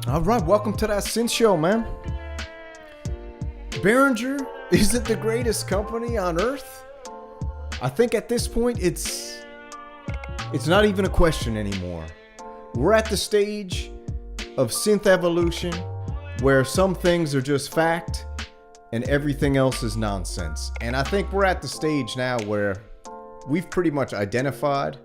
All right, welcome to that synth show, man. Behringer, is it the greatest company on earth? I think at this point, it's not even a question anymore. We're at the stage of synth evolution where some things are just fact and everything else is nonsense. And I think we're at the stage now where we've pretty much identified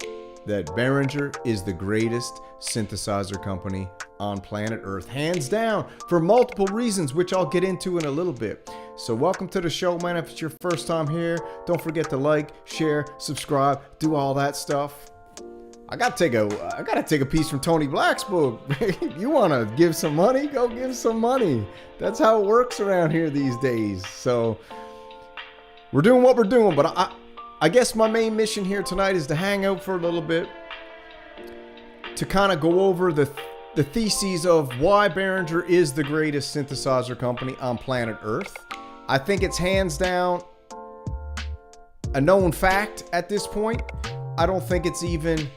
that Behringer is the greatest synthesizer company on planet Earth, hands down, for multiple reasons, which I'll get into in a little bit. So welcome to the show, man. If it's your first time here, don't forget to like, share, subscribe, do all that stuff. I gotta take a piece from Tony Black's book. You wanna give some money? Go give some money. That's how it works around here these days. So we're doing what we're doing, but I guess my main mission here tonight is to hang out for a little bit, to kind of go over the theses of why Behringer is the greatest synthesizer company on planet Earth. I think it's hands down a known fact at this point. I don't think it's even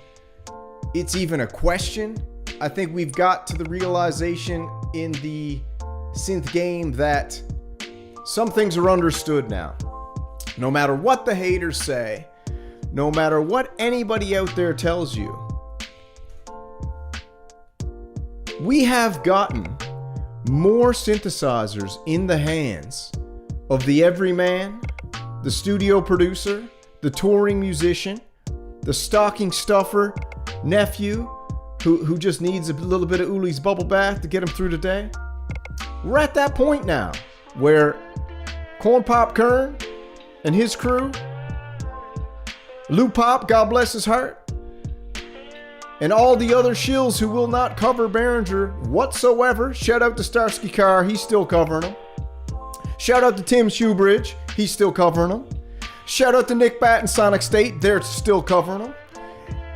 a question. I think we've got to the realization in the synth game that some things are understood now. No matter what the haters say, no matter what anybody out there tells you, we have gotten more synthesizers in the hands of the everyman, the studio producer, the touring musician, the stocking stuffer nephew who just needs a little bit of Uli's bubble bath to get him through the day. We're at that point now where Corn Pop Kern and his crew, Lou Pop, God bless his heart, and all the other shills who will not cover Behringer whatsoever. Shout out to Starsky Carr, he's still covering them. Shout out to Tim Shoebridge, he's still covering them. Shout out to Nick Batt and Sonic State, they're still covering them.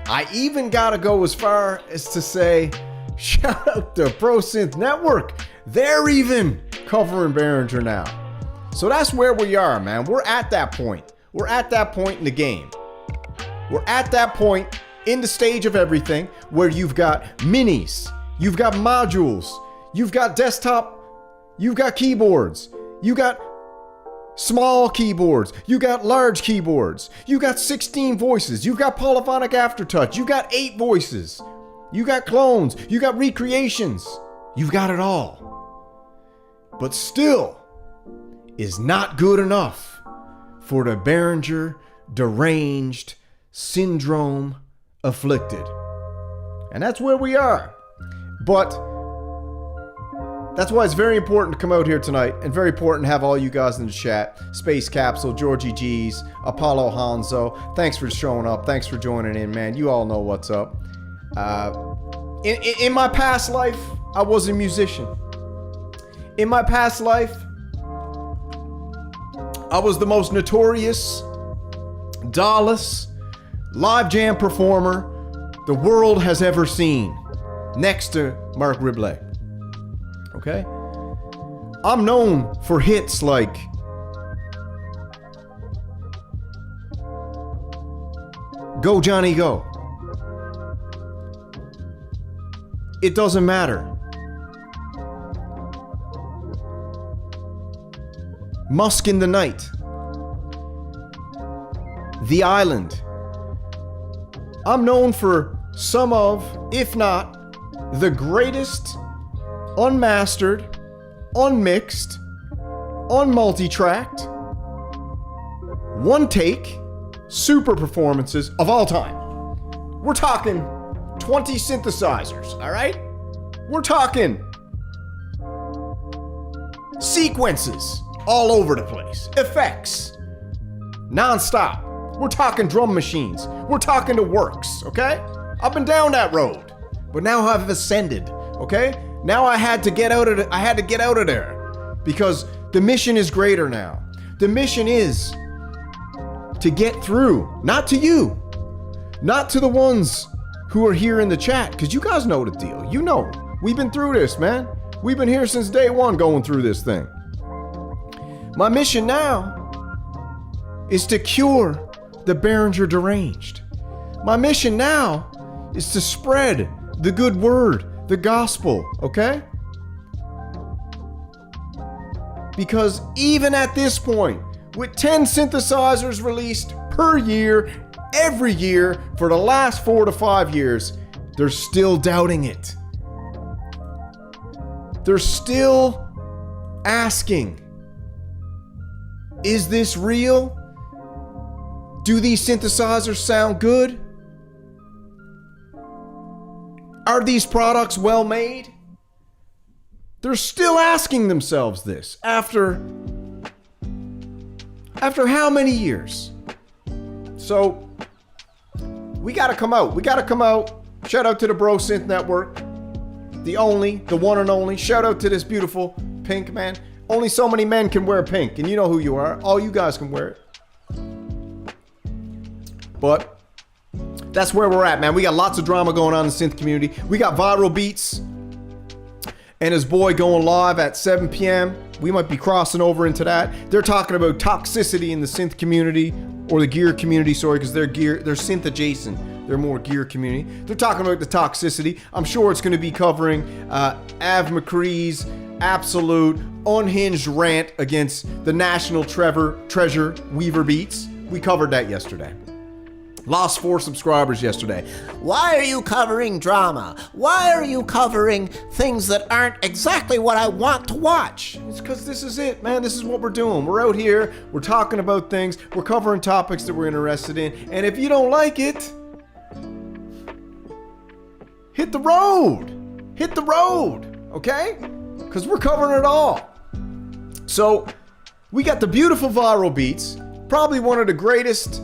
I even gotta go as far as to say, shout out to Pro Synth Network, they're even covering Behringer now. So that's where we are, man. We're at that point. We're at that point in the game. We're at that point in the stage of everything where you've got minis, you've got modules, you've got desktop, you've got keyboards, you got small keyboards, you got large keyboards, you got 16 voices, you've got polyphonic aftertouch, you got 8 voices, you got clones, you got recreations, you've got it all. But still is not good enough for the Behringer deranged syndrome afflicted. And that's where we are. But that's why it's very important to come out here tonight, and very important to have all you guys in the chat. Space Capsule, Georgie G's, Apollo Hanzo, thanks for showing up, thanks for joining in, man. You all know what's up. In my past life, I was a musician. In my past life, I was the most notorious, Dallas live jam performer the world has ever seen, next to Mark Ribley. Okay? I'm known for hits like Go Johnny Go, It Doesn't Matter, Musk in the Night, The Island. I'm known for some of, if not, the greatest unmastered, unmixed, unmulti-tracked, one take, super performances of all time. We're talking 20 synthesizers, all right? We're talking sequences all over the place, effects, non-stop. We're talking drum machines. We're talking the works, okay? I've been down that road, but now I've ascended, okay? Now I had to get out of there because the mission is greater now. The mission is to get through, not to you, not to the ones who are here in the chat, because you guys know the deal. You know, we've been through this, man. We've been here since day one going through this thing. My mission now is to cure the Behringer deranged. My mission now is to spread the good word, the gospel, okay? Because even at this point, with 10 synthesizers released per year, every year, for the last 4 to 5 years, they're still doubting it. They're still asking, is this real? Do these synthesizers sound good? Are these products well made? They're still asking themselves this after how many years? So we gotta come out. We gotta come out. Shout out to the Bro Synth Network. The one and only. Shout out to this beautiful pink, man. Only so many men can wear pink, and you know who you are. All you guys can wear it. But that's where we're at, man. We got lots of drama going on in the synth community. We got Viral Beats and his boy going live at 7 p.m. We might be crossing over into that. They're talking about toxicity in the synth community, or the gear community, sorry, because they're synth adjacent. They're more gear community. They're talking about the toxicity. I'm sure it's going to be covering McCree's absolute unhinged rant against the national treasure Weaver Beats. We covered that yesterday. Lost 4 subscribers yesterday. Why are you covering drama? Why are you covering things that aren't exactly what I want to watch? It's because this is it, man. This is what we're doing. We're out here. We're talking about things. We're covering topics that we're interested in. And if you don't like it, hit the road. Hit the road, okay? Because we're covering it all. So we got the beautiful Viral Beats. Probably one of the greatest...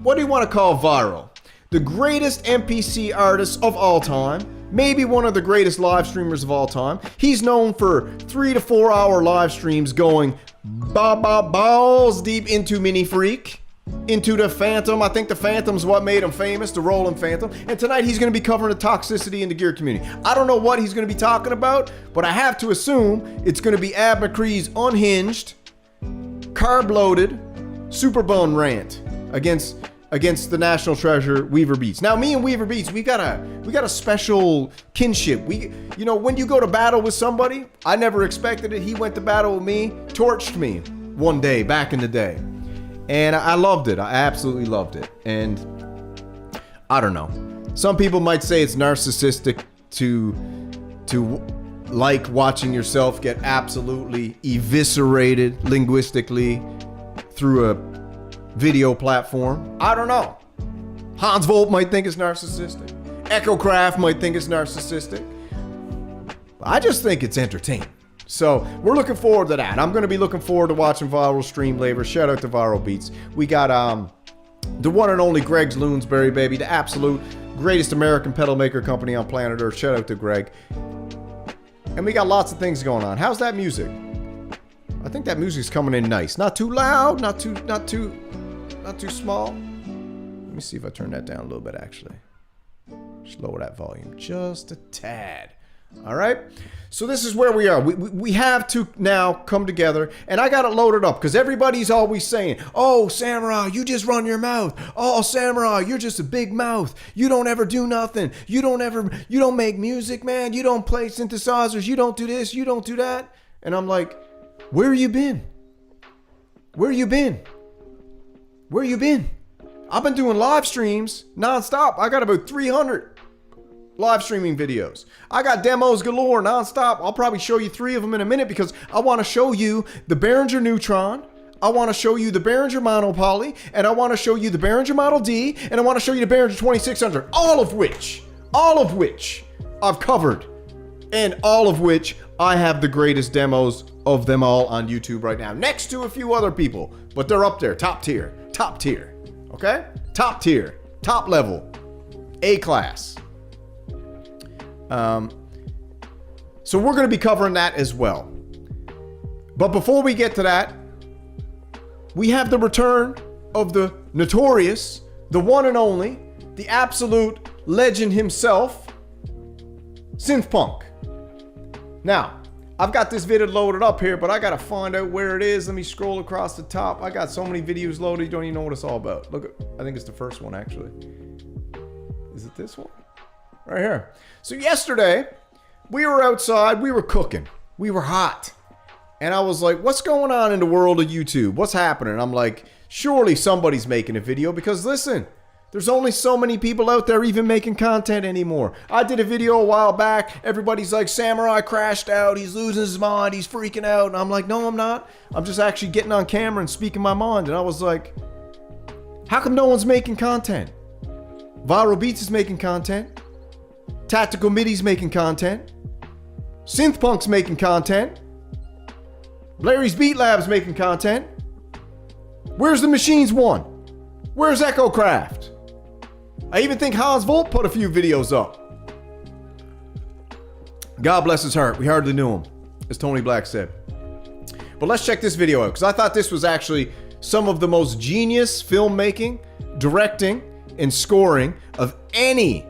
what do you want to call viral? The greatest MPC artist of all time. Maybe one of the greatest live streamers of all time. He's known for 3 to 4 hour live streams going balls deep into Mini Freak, into the Phantom. I think the Phantom's what made him famous, the Roland Phantom. And tonight he's going to be covering the toxicity in the gear community. I don't know what he's going to be talking about, but I have to assume it's going to be McCree's unhinged, carb-loaded, super bone rant against the national treasure Weaver Beats. Now, me and Weaver Beats, we got a special kinship. When you go to battle with somebody, I never expected it. He went to battle with me, torched me one day back in the day, and I loved it. I absolutely loved it. And I don't know. Some people might say it's narcissistic to like watching yourself get absolutely eviscerated linguistically through a video platform. I don't know. Hans Volt might think it's narcissistic. Echo Craft might think it's narcissistic. I just think it's entertaining. So we're looking forward to that. I'm going to be looking forward to watching Viral stream later. Shout out to Viral Beats. We got the one and only Greg's Loonsberry, baby. The absolute greatest American pedal maker company on planet Earth. Shout out to Greg. And we got lots of things going on. How's that music? I think that music's coming in nice. Not too loud, not too small. Let me see if I turn that down a little bit, actually. Just lower that volume just a tad. All right? So this is where we are. We have to now come together, and I got it loaded up because everybody's always saying, oh, Samurai, you just run your mouth. Oh, Samurai, you're just a big mouth. You don't ever do nothing. You don't make music, man. You don't play synthesizers. You don't do this. You don't do that. And I'm like, where you been? Where you been? Where you been? I've been doing live streams nonstop. I got about 300 live streaming videos. I got demos galore nonstop. I'll probably show you 3 of them in a minute because I want to show you the Behringer Neutron. I want to show you the Behringer Monopoly, and I want to show you the Behringer Model D, and I want to show you the Behringer 2600. All of which I've covered, and all of which I have the greatest demos of them all on YouTube right now, next to a few other people, but they're up there, top tier, okay? Top tier, top level, A class. So we're going to be covering that as well. But before we get to that, we have the return of the notorious, the one and only, the absolute legend himself, Synth Punk. Now, I've got this video loaded up here, but I gotta find out where it is. Let me scroll across the top. I got so many videos loaded, you don't even know what it's all about. Look, I think it's the first one, actually. Is it this one? Right here. So yesterday, we were outside, we were cooking. We were hot. And I was like, what's going on in the world of YouTube? What's happening? I'm like, surely somebody's making a video because listen, there's only so many people out there even making content anymore. I did a video a while back. Everybody's like, Samurai crashed out. He's losing his mind. He's freaking out. And I'm like, no, I'm not. I'm just actually getting on camera and speaking my mind. And I was like, how come no one's making content? Viral Beats is making content. Tactical Midi's making content. Synth Punk's making content. Larry's Beat Lab's making content. Where's the Machines one? Where's Echo Craft? I even think Hans Volt put a few videos up. God bless his heart. We hardly knew him, as Tony Black said. But let's check this video out, because I thought this was actually some of the most genius filmmaking, directing, and scoring of any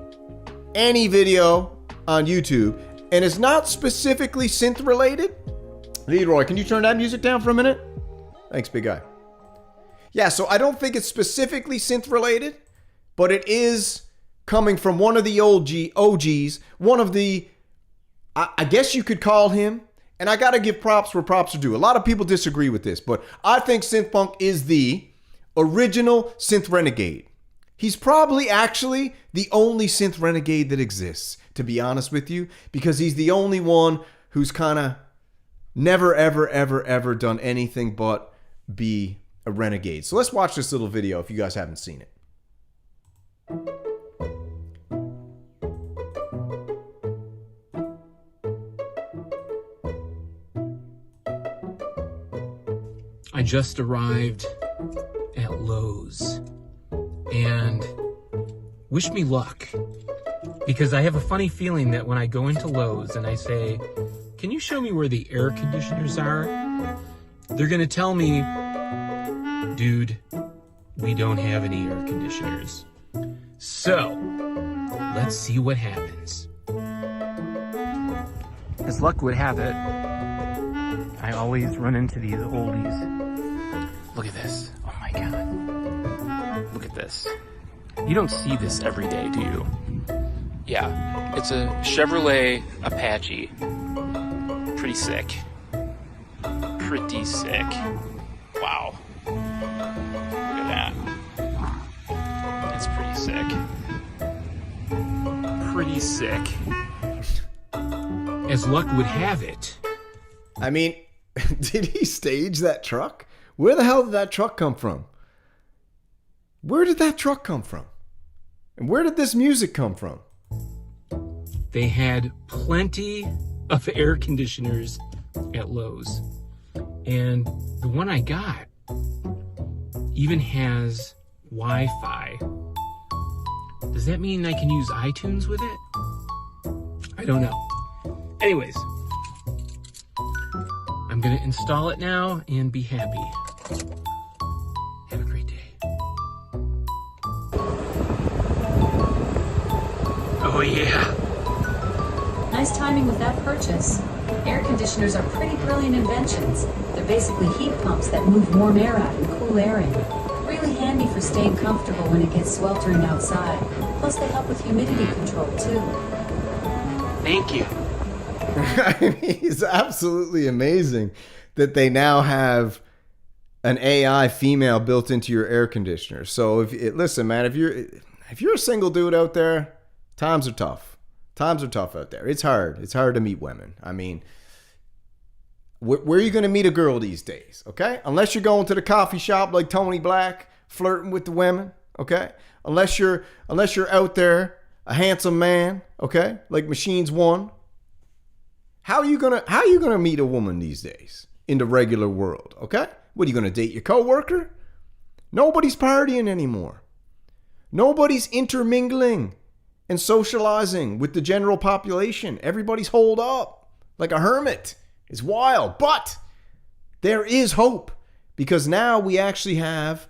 video on YouTube. And it's not specifically synth related. Leroy, can you turn that music down for a minute? Thanks, big guy. Yeah, so I don't think it's specifically synth related, but it is coming from one of the OGs, one of the, I guess you could call him, and I got to give props where props are due. A lot of people disagree with this, but I think Synth Punk is the original Synth Renegade. He's probably actually the only Synth Renegade that exists, to be honest with you, because he's the only one who's kind of never, ever done anything but be a renegade. So let's watch this little video if you guys haven't seen it. I just arrived at Lowe's and wish me luck, because I have a funny feeling that when I go into Lowe's and I say, can you show me where the air conditioners are? They're gonna tell me, dude, we don't have any air conditioners. So, let's see what happens. As luck would have it, I always run into these oldies. Look at this. Oh my God. Look at this. You don't see this every day, do you? Yeah, it's a Chevrolet Apache. Pretty sick. Pretty sick. Wow. Look at that. It's pretty sick. Pretty sick. As luck would have it. I mean, did he stage that truck? Where the hell did that truck come from? Where did that truck come from? And where did this music come from? They had plenty of air conditioners at Lowe's. And the one I got even has Wi-Fi. Does that mean I can use iTunes with it? I don't know. Anyways, I'm gonna install it now and be happy. Have a great day. Oh yeah. Nice timing with that purchase. Air conditioners are pretty brilliant inventions. They're basically heat pumps that move warm air out and cool air in. Really handy for staying comfortable when it gets sweltering outside. Plus they help with humidity control too. Thank you. I mean, it's absolutely amazing that they now have an AI female built into your air conditioner. So listen, man, if you're a single dude out there, times are tough. Times are tough out there. It's hard. It's hard to meet women. I mean, where are you going to meet a girl these days? Okay, unless you're going to the coffee shop like Tony Black, flirting with the women. Okay, unless you're out there, a handsome man. Okay, like Machines One. How are you gonna meet a woman these days in the regular world? Okay, what are you gonna date your coworker? Nobody's partying anymore. Nobody's intermingling and socializing with the general population. Everybody's holed up like a hermit. It's wild, but there is hope because now we actually have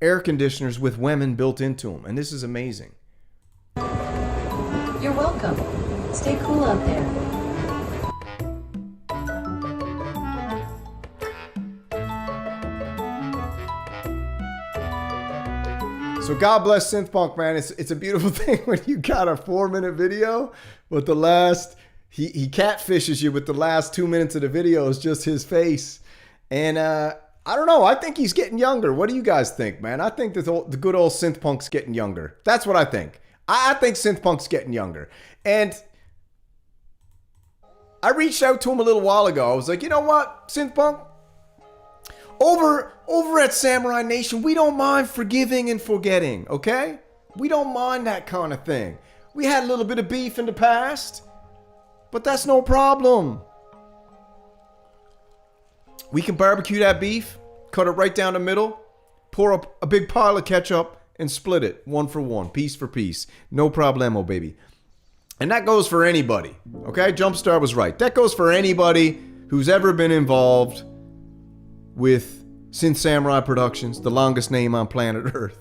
air conditioners with women built into them, and this is amazing. You're welcome. Stay cool out there. So God bless Synth Punk, man. It's a beautiful thing when you got a 4-minute video, but the last He catfishes you with the last 2 minutes of the video is just his face. And I don't know. I think he's getting younger. What do you guys think, man? I think the good old Synth Punk's getting younger. That's what I think. I think Synth Punk's getting younger. And I reached out to him a little while ago. I was like, you know what, Synth Punk? Over at Samurai Nation, we don't mind forgiving and forgetting, okay? We don't mind that kind of thing. We had a little bit of beef in the past, but that's no problem. We can barbecue that beef, cut it right down the middle, pour up a big pile of ketchup, and split it 1 for 1, piece for piece. No problemo, baby. And that goes for anybody, okay? Jumpstart was right. That goes for anybody who's ever been involved with Synth Samurai Productions, the longest name on planet Earth.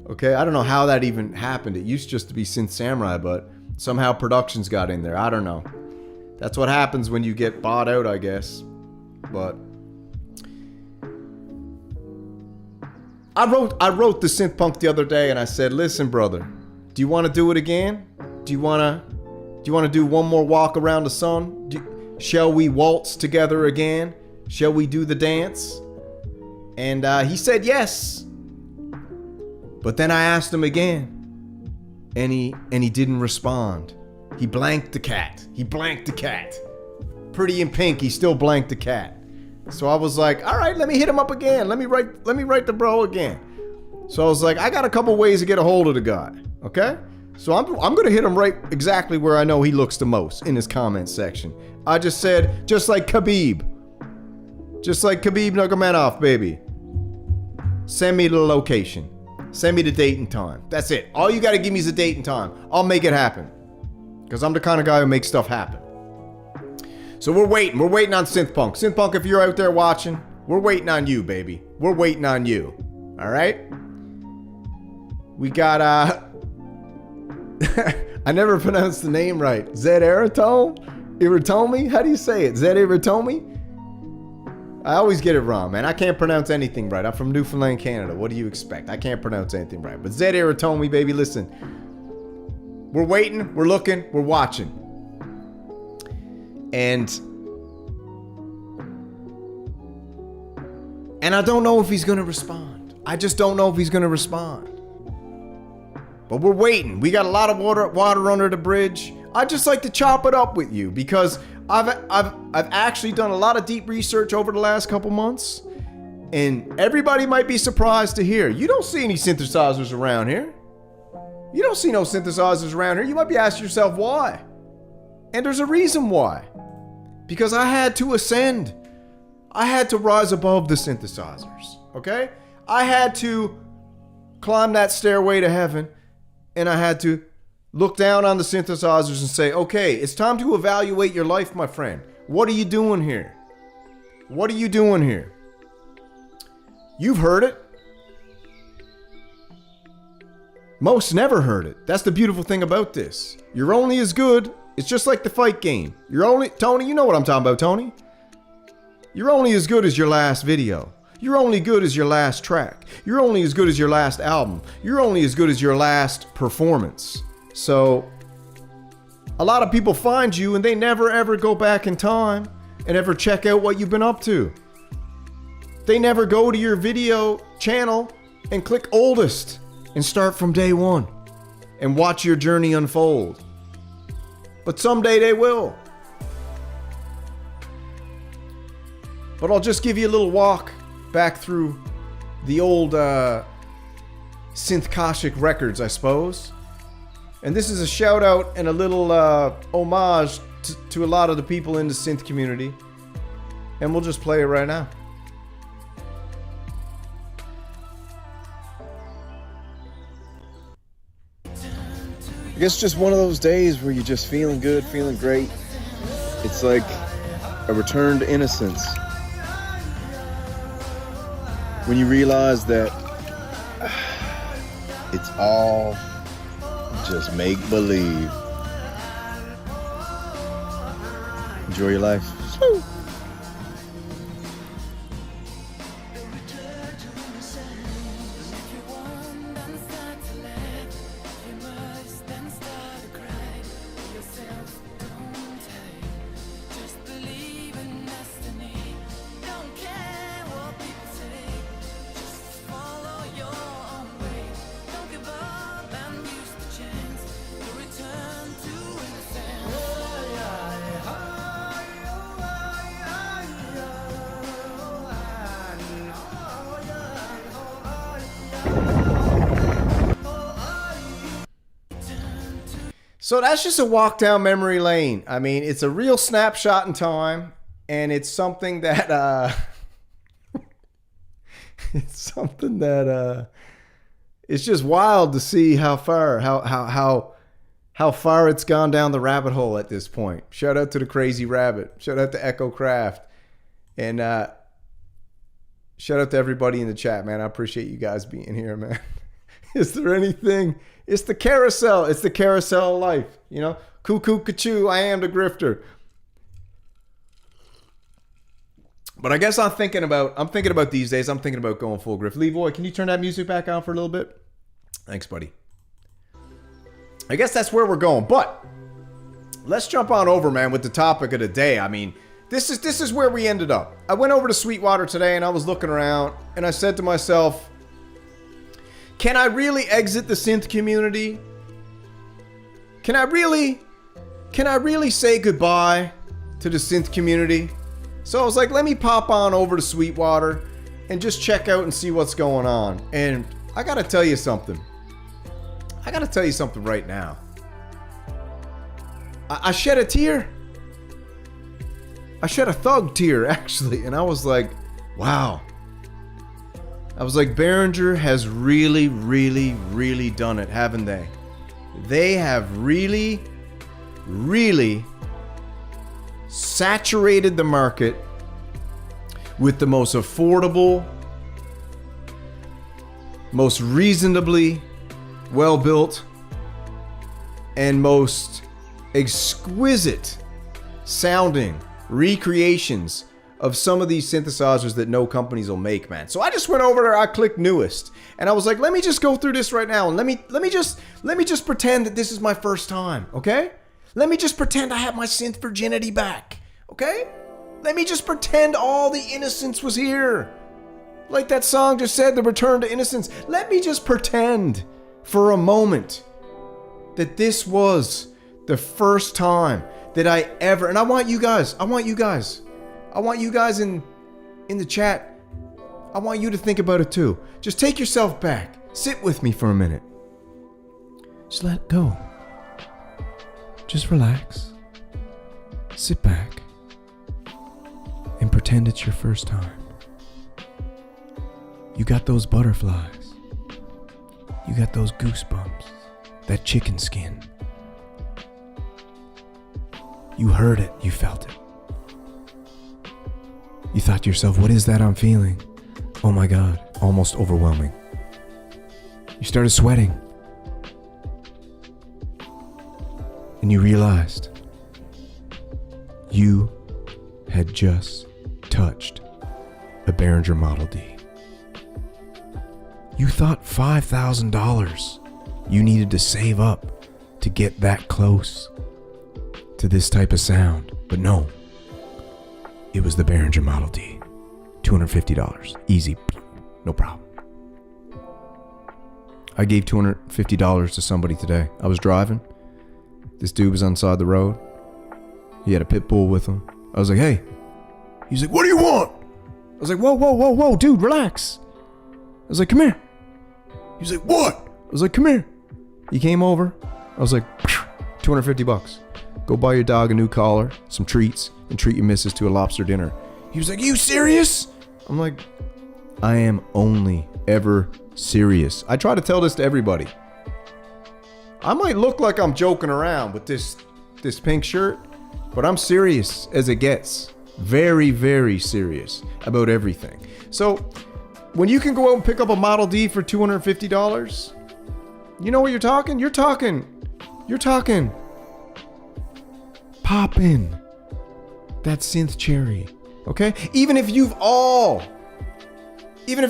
Okay, I don't know how that even happened. It used just to be Synth Samurai, but somehow Productions got in there. I don't know. That's what happens when you get bought out, I guess. But I wrote the Synth Punk the other day, and I said, "Listen, brother, do you want to do it again? Do you want to do one more walk around the sun? Shall we waltz together again? Shall we do the dance?" And he said yes. But then I asked him again, and he didn't respond. He blanked the cat. Pretty in pink, he still blanked the cat. So I was like, all right, let me hit him up again. Let me write the bro again. So I was like, I got a couple ways to get a hold of the guy. Okay? So I'm gonna hit him right exactly where I know he looks the most, in his comment section. I just said, just like Khabib Nurmagomedov, baby. Send me the location. Send me the date and time. That's it. All you gotta give me is a date and time. I'll make it happen. Because I'm the kind of guy who makes stuff happen. So we're waiting on Synth Punk. Synth Punk, if you're out there watching, we're waiting on you, baby. We're waiting on you. Alright? We got, I never pronounced the name right. Zed Iritomi? How do you say it? Zed Iritomi? I always get it wrong, man. I can't pronounce anything right. I'm from Newfoundland, Canada. What do you expect? I can't pronounce anything right. But Zed Iritomi, baby, listen. We're waiting, we're looking, we're watching. And I don't know if he's going to respond. I just don't know if he's going to respond. But we're waiting. We got a lot of water under the bridge. I just like to chop it up with you because I've actually done a lot of deep research over the last couple months, and everybody might be surprised to hear you don't see any synthesizers around here. You don't see no synthesizers around here. You might be asking yourself why. And there's a reason why. Because I had to ascend. I had to rise above the synthesizers. Okay? I had to climb that stairway to heaven, and I had to look down on the synthesizers and say, okay, it's time to evaluate your life, my friend. What are you doing here? What are you doing here? You've heard it. Most never heard it. That's the beautiful thing about this. You're only as good. It's just like the fight game. Tony, you know what I'm talking about, Tony. You're only as good as your last video. You're only good as your last track. You're only as good as your last album. You're only as good as your last performance. So, a lot of people find you and they never ever go back in time and ever check out what you've been up to. They never go to your video channel and click oldest and start from day one and watch your journey unfold. But someday they will. But I'll just give you a little walk back through the old Synth Kashik records, I suppose. And this is a shout out and a little homage to a lot of the people in the synth community. And we'll just play it right now. I guess just one of those days where you're just feeling good, feeling great. It's like a return to innocence. When you realize that it's all just make believe. Enjoy your life. Woo. So that's just a walk down memory lane. I mean, it's a real snapshot in time, and it's something that it's something that it's just wild to see how far it's gone down the rabbit hole at this point. Shout out to the Crazy Rabbit. Shout out to Echo Craft. And shout out to everybody in the chat, man. I appreciate you guys being here, man. Is there anything? It's the carousel. It's the carousel of life. You know, cuckoo, cuckoo, I am the grifter. But I guess I'm thinking about these days, I'm thinking about going full grift. Levoy, can you turn that music back on for a little bit? Thanks, buddy. I guess that's where we're going. But let's jump on over, man, with the topic of the day. I mean, this is where we ended up. I went over to Sweetwater today and I was looking around and I said to myself, can I really exit the synth community? Can I really say goodbye to the synth community? So I was like, let me pop on over to Sweetwater and just check out and see what's going on. And I gotta tell you something. Right now. I shed a tear. I shed a thug tear, actually. And I was like, wow. I was like, Behringer has really, really, really done it, haven't they? They have really, really saturated the market with the most affordable, most reasonably well-built, and most exquisite sounding recreations of some of these synthesizers that no companies will make, man. So I just went over there, I clicked newest, and I was like, let me just go through this right now, and let me just pretend that this is my first time, okay? Let me just pretend I have my synth virginity back, okay? Let me just pretend all the innocence was here. Like that song just said, the return to innocence. Let me just pretend for a moment that this was the first time that I ever, and I want you guys in the chat, I want you to think about it too. Just take yourself back. Sit with me for a minute. Just let it go. Just relax. Sit back. And pretend it's your first time. You got those butterflies. You got those goosebumps. That chicken skin. You heard it. You felt it. You thought to yourself, what is that I'm feeling? Oh my God, almost overwhelming. You started sweating. And you realized you had just touched a Behringer Model D. You thought $5,000 you needed to save up to get that close to this type of sound. But no, it was the Behringer Model D. $250. Easy. No problem. I gave $250 to somebody today. I was driving. This dude was on the side of the road. He had a pit bull with him. I was like, hey. He's like, what do you want? I was like, whoa, dude, relax. I was like, come here. He was like, what? I was like, come here. He came over. I was like, $250. Go buy your dog a new collar, some treats, and treat your missus to a lobster dinner. He was like, you serious? I'm like, I am only ever serious. I try to tell this to everybody. I might look like I'm joking around with this pink shirt, but I'm serious as it gets. Very, very serious about everything. So when you can go out and pick up a Model D for $250, you know what you're talking? You're talking pop in that synth cherry, okay? Even if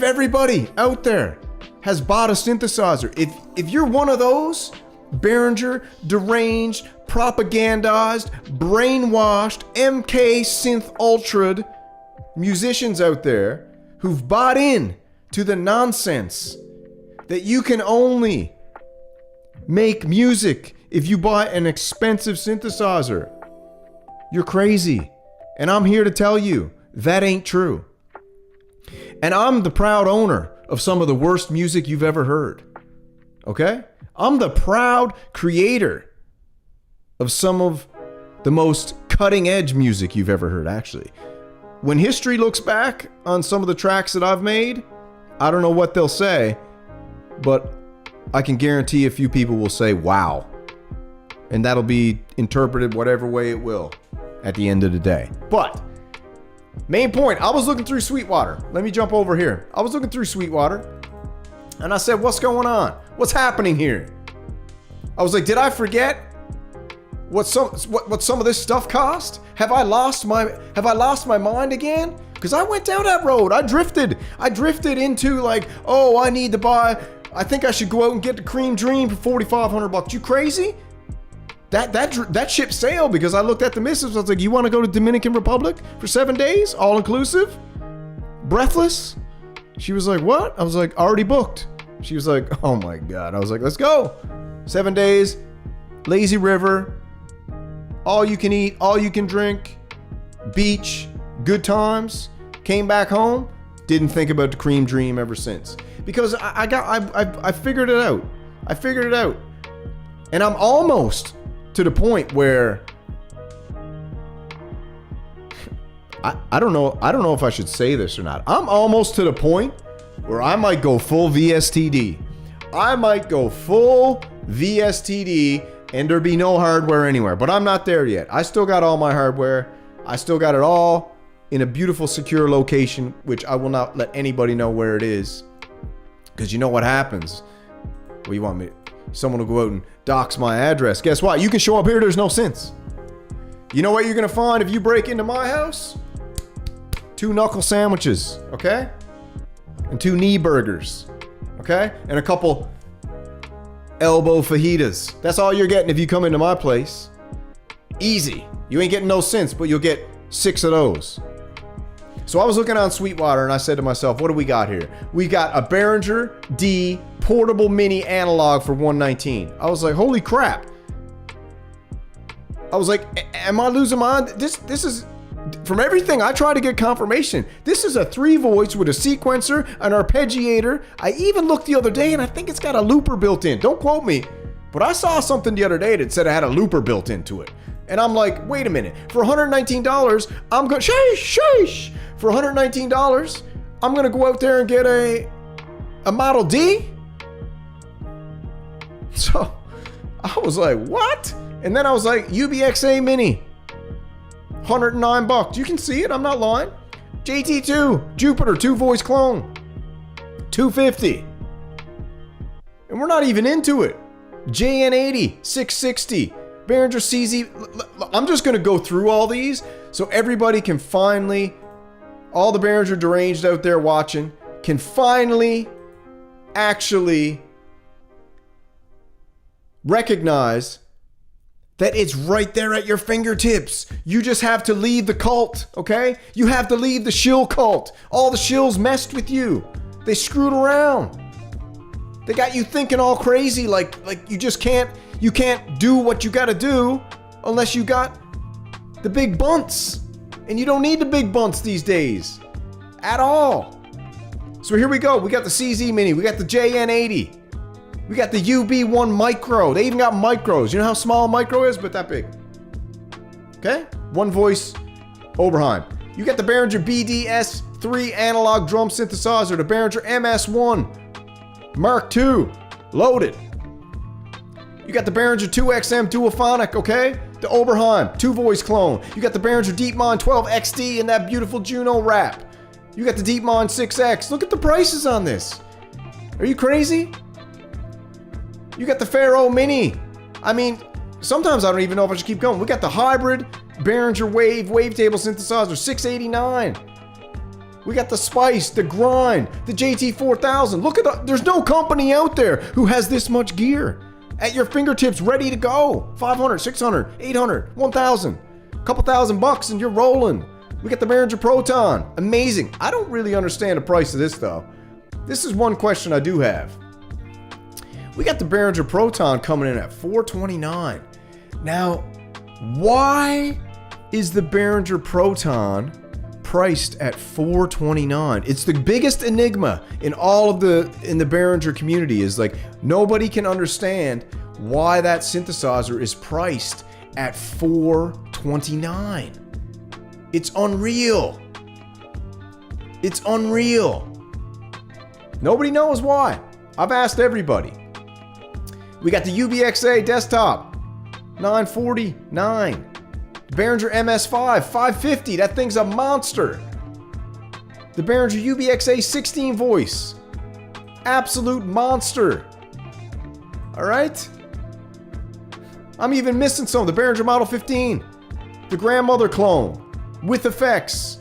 everybody out there has bought a synthesizer, if you're one of those Behringer, deranged, propagandized, brainwashed, MK synth ultra musicians out there who've bought in to the nonsense that you can only make music if you buy an expensive synthesizer, you're crazy. And I'm here to tell you that ain't true. And I'm the proud owner of some of the worst music you've ever heard. Okay? I'm the proud creator of some of the most cutting edge music you've ever heard, actually. When history looks back on some of the tracks that I've made, I don't know what they'll say, but I can guarantee a few people will say, wow. And that'll be interpreted whatever way it will at the end of the day. But main point, I was looking through Sweetwater. Let me jump over here. I was looking through Sweetwater and I said, what's going on? What's happening here? I was like, did I forget what some of this stuff cost? Have I lost my mind again? Because I went down that road. I drifted into like, oh, I think I should go out and get the Cream Dream for $4,500. You crazy? That ship sailed because I looked at the missus. I was like, you want to go to Dominican Republic for 7 days, all inclusive, breathless? She was like, what? I was like, already booked. She was like, oh my God. I was like, let's go. 7 days, lazy river, all you can eat, all you can drink, beach, good times. Came back home, didn't think about the Cream Dream ever since. Because I figured it out. I figured it out. And I'm almost to the point where I don't know if I should say this or not. I'm almost to the point where I might go full VSTD. I might go full VSTD and there be no hardware anywhere. But I'm not there yet. I still got all my hardware. I still got it all in a beautiful, secure location, which I will not let anybody know where it is. Because you know what happens. Well, you want me? Someone will go out and dox my address. Guess what? You can show up here. There's no sense. You know what you're going to find if you break into my house? 2 knuckle sandwiches, okay? And 2 knee burgers, okay? And a couple elbow fajitas. That's all you're getting if you come into my place. Easy. You ain't getting no sense, but you'll get 6 of those. So I was looking on Sweetwater and I said to myself, what do we got here? We got a Behringer D portable mini analog for $119. I was like, holy crap. I was like, am I losing my mind? This is, from everything I tried to get confirmation, this is a 3-voice with a sequencer, an arpeggiator. I even looked the other day and I think it's got a looper built in. Don't quote me, but I saw something the other day that said it had a looper built into it. And I'm like, wait a minute, for $119, I'm going, sheesh. For $119, I'm going to go out there and get a Model D? So I was like, what? And then I was like, UBXA Mini, $109. You can see it, I'm not lying. JT2, Jupiter, 2-voice clone, $250. And we're not even into it. JN80, $660. Behringer CZ. I'm just going to go through all these so everybody can finally, all the Behringer deranged out there watching, can finally actually recognize that it's right there at your fingertips. You just have to leave the cult, okay? You have to leave the shill cult. All the shills messed with you. They screwed around. They got you thinking all crazy, like you just can't do what you gotta do unless you got the big bunts. And you don't need the big bunts these days at all. So here we go. We got the CZ Mini. We got the JN80. We got the UB1 Micro. They even got micros. You know how small a micro is? But that big. Okay? 1-voice Oberheim. You got the Behringer BDS3 analog drum synthesizer. The Behringer MS1 Mark II. Loaded. You got the Behringer 2XM Duophonic, okay? The Oberheim 2-voice clone. You got the Behringer DeepMind 12XD and that beautiful Juno wrap. You got the DeepMind 6X. Look at the prices on this. Are you crazy? You got the Pharaoh Mini. I mean, sometimes I don't even know if I should keep going. We got the hybrid Behringer wavetable synthesizer, $689. We got the Spice, the Grind, the JT4000. Look at there's no company out there who has this much gear at your fingertips, ready to go. 500, 600, 800, 1,000, a couple $1,000 and you're rolling. We got the Behringer Proton, amazing. I don't really understand the price of this though. This is one question I do have. We got the Behringer Proton coming in at $429. Now, why is the Behringer Proton priced at $429? It's the biggest enigma in all of the Behringer community. Is like nobody can understand why that synthesizer is priced at $429. It's unreal. It's unreal. Nobody knows why. I've asked everybody. We got the UBXA desktop, $949. Behringer MS5, $550. That thing's a monster. The Behringer UBXA 16 voice, absolute monster. All right. I'm even missing some. The Behringer Model 15, the grandmother clone with effects.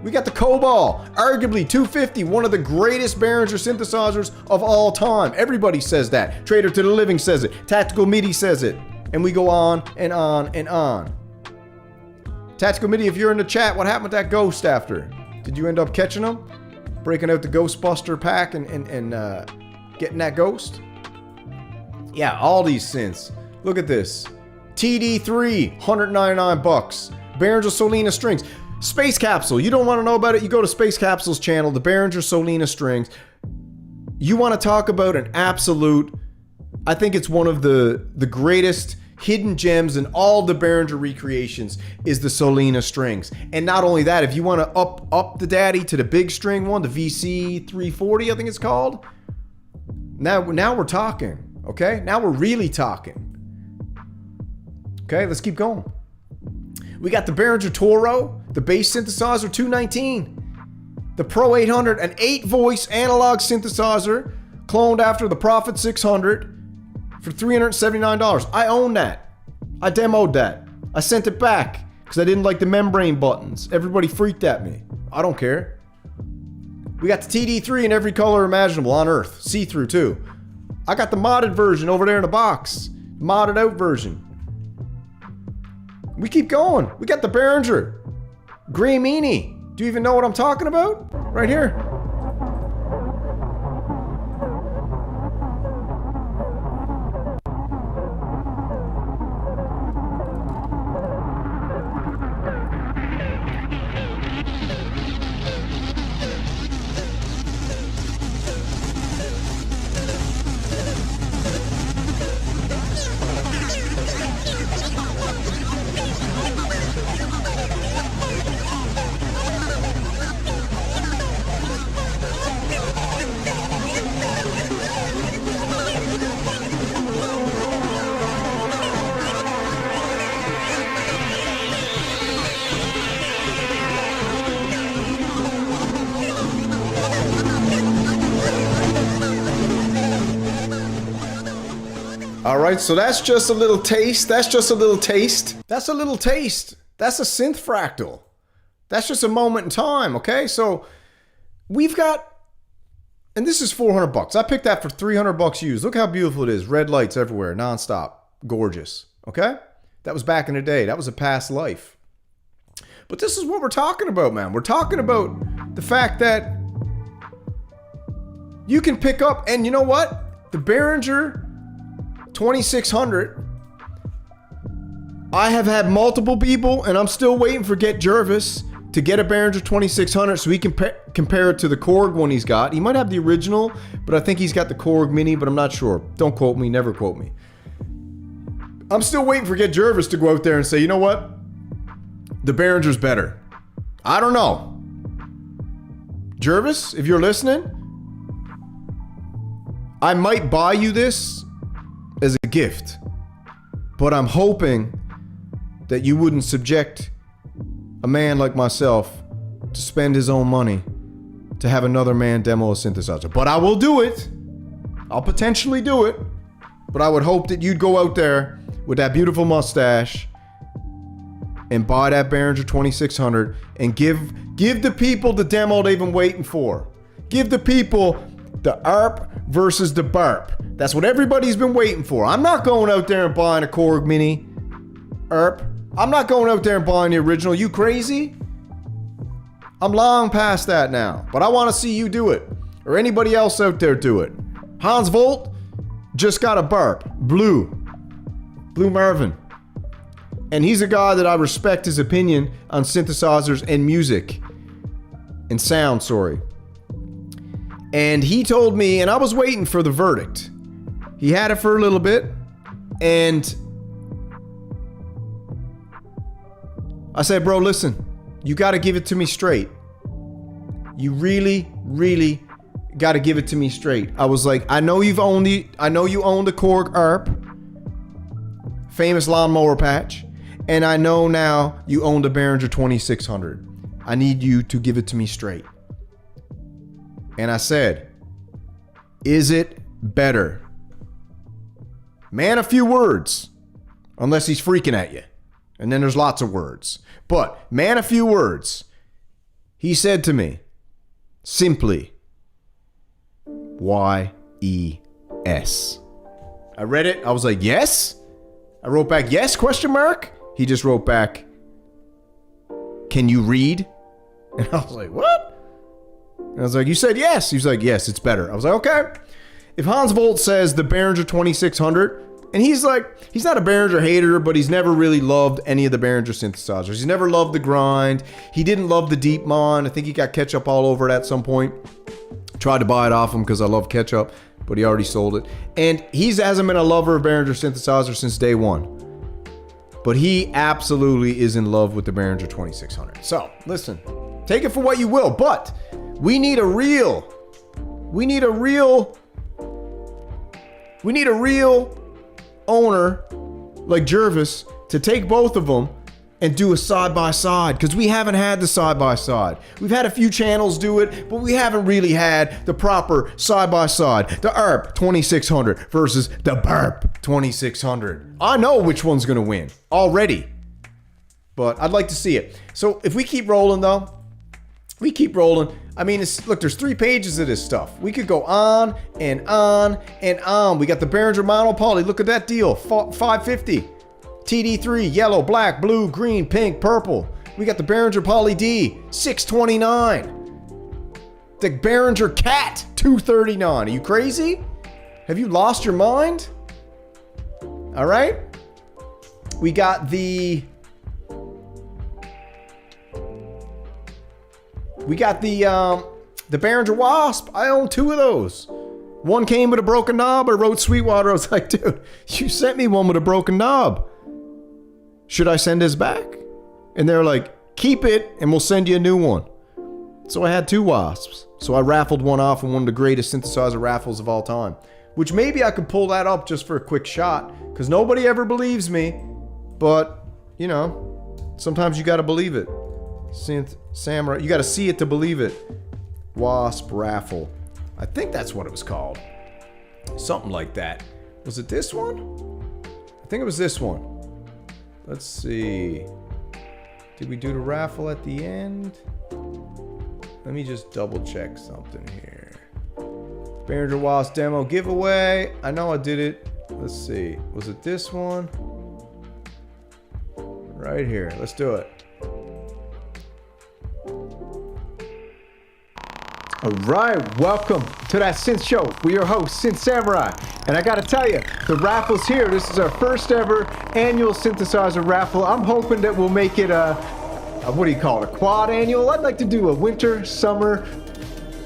We got the Cobalt, arguably $250, one of the greatest Behringer synthesizers of all time. Everybody says that. Trader to the Living says it. Tactical MIDI says it. And we go on and on and on. Tactical MIDI, if you're in the chat, what happened with that ghost after? Did you end up catching him? Breaking out the Ghostbuster pack and getting that ghost? Yeah, all these synths. Look at this. TD3, $199. Behringer Solina strings. Space Capsule. You don't want to know about it? You go to Space Capsule's channel, the Behringer Solina strings. You want to talk about an absolute, I think it's one of the greatest hidden gems in all the Behringer recreations is the Solina strings. And not only that, if you want to up the daddy to the big string one, the VC 340, I think it's called. Now we're talking, okay? Now we're really talking. Okay, let's keep going. We got the Behringer Toro, the bass synthesizer, $219. The Pro 800, an 8-voice analog synthesizer, cloned after the Prophet 600 for $379. I own that. I demoed that. I sent it back because I didn't like the membrane buttons. Everybody freaked at me. I don't care. We got the TD3 in every color imaginable on Earth. See-through too. I got the modded version over there in the box. Modded out version. We keep going. We got the Behringer Gray Meanie. Do you even know what I'm talking about? Right here. All right, so that's just a little taste. That's just a little taste. That's a little taste. That's a synth fractal. That's just a moment in time, okay? So we've got, and this is $400. I picked that for $300 used. Look how beautiful it is. Red lights everywhere, nonstop. Gorgeous, okay? That was back in the day. That was a past life. But this is what we're talking about, man. We're talking about the fact that you can pick up, and you know what? The Behringer 2600, I have had multiple people, and I'm still waiting for Get Jervis to get a Behringer 2600 so he can compare it to the Korg one he's got. He might have the original, but I think he's got the Korg Mini, but I'm not sure. Don't quote me, never quote me. I'm still waiting for Get Jervis to go out there and say, you know what? The Behringer's better. I don't know. Jervis, if you're listening, I might buy you this as a gift, but I'm hoping that you wouldn't subject a man like myself to spend his own money to have another man demo a synthesizer. But I will do it. I'll potentially do it. But I would hope that you'd go out there with that beautiful mustache and buy that Behringer 2600 and give the people the demo they've been waiting for. Give the people the ARP versus the BARP. That's what everybody's been waiting for. I'm not going out there and buying a Korg Mini ARP. I'm not going out there and buying the original. You crazy? I'm long past that now. But I want to see you do it. Or anybody else out there do it. Hans Volt just got a BARP. Blue Marvin. And he's a guy that I respect his opinion on synthesizers and music. And sound, sorry. And he told me, and I was waiting for the verdict. He had it for a little bit, and I said, bro, listen, you got to give it to me straight. You really, really got to give it to me straight. I was like, I know you own the Korg ARP, famous lawnmower patch, and I know now you own the Behringer 2600. I need you to give it to me straight. And I said, is it better? Man, a few words, unless he's freaking at you. And then there's lots of words. But, man, a few words. He said to me, simply, Y-E-S. I read it. I was like, yes? I wrote back, yes, question mark? He just wrote back, can you read? And I was like, what? And I was like, you said yes. He was like, yes, it's better. I was like, okay. If Hans Volt says the Behringer 2600, and he's not a Behringer hater, but he's never really loved any of the Behringer synthesizers. He's never loved the grind. He didn't love the DeepMind. I think he got ketchup all over it at some point. Tried to buy it off him because I love ketchup, but he already sold it. And he hasn't been a lover of Behringer synthesizer since day one. But he absolutely is in love with the Behringer 2600. So, listen, take it for what you will, but we need a real owner like Jervis to take both of them and do a side-by-side, because we haven't had the side-by-side. We've had a few channels do it, but we haven't really had the proper side-by-side. The ARP 2600 versus the Burp 2600. I know which one's gonna win already, but I'd like to see it. So if we keep rolling though, I mean, look, there's 3 pages of this stuff. We could go on and on and on. We got the Behringer Monopoly. Look at that deal, 550. TD3, yellow, black, blue, green, pink, purple. We got the Behringer Poly D, 629. The Behringer Cat, 239. Are you crazy? Have you lost your mind? All right. We got the Behringer Wasp. I own 2 of those. One came with a broken knob. I wrote Sweetwater. I was like, dude, you sent me one with a broken knob. Should I send this back? And they're like, keep it and we'll send you a new one. So I had 2 Wasps. So I raffled one off in one of the greatest synthesizer raffles of all time. Which maybe I could pull that up just for a quick shot, because nobody ever believes me. But, you know, sometimes you gotta believe it. Synth Samurai, you gotta see it to believe it. Wasp raffle. I think that's what it was called. Something like that. Was it this one? I think it was this one. Let's see. Did we do the raffle at the end? Let me just double check something here. Behringer Wasp demo giveaway. I know I did it. Let's see. Was it this one? Right here. Let's do it. Alright, welcome to that Synth Show with your host, Synth Samurai. And I gotta tell you, the raffle's here. This is our first ever annual synthesizer raffle. I'm hoping that we'll make it a what do you call it, a quad annual? I'd like to do a winter, summer,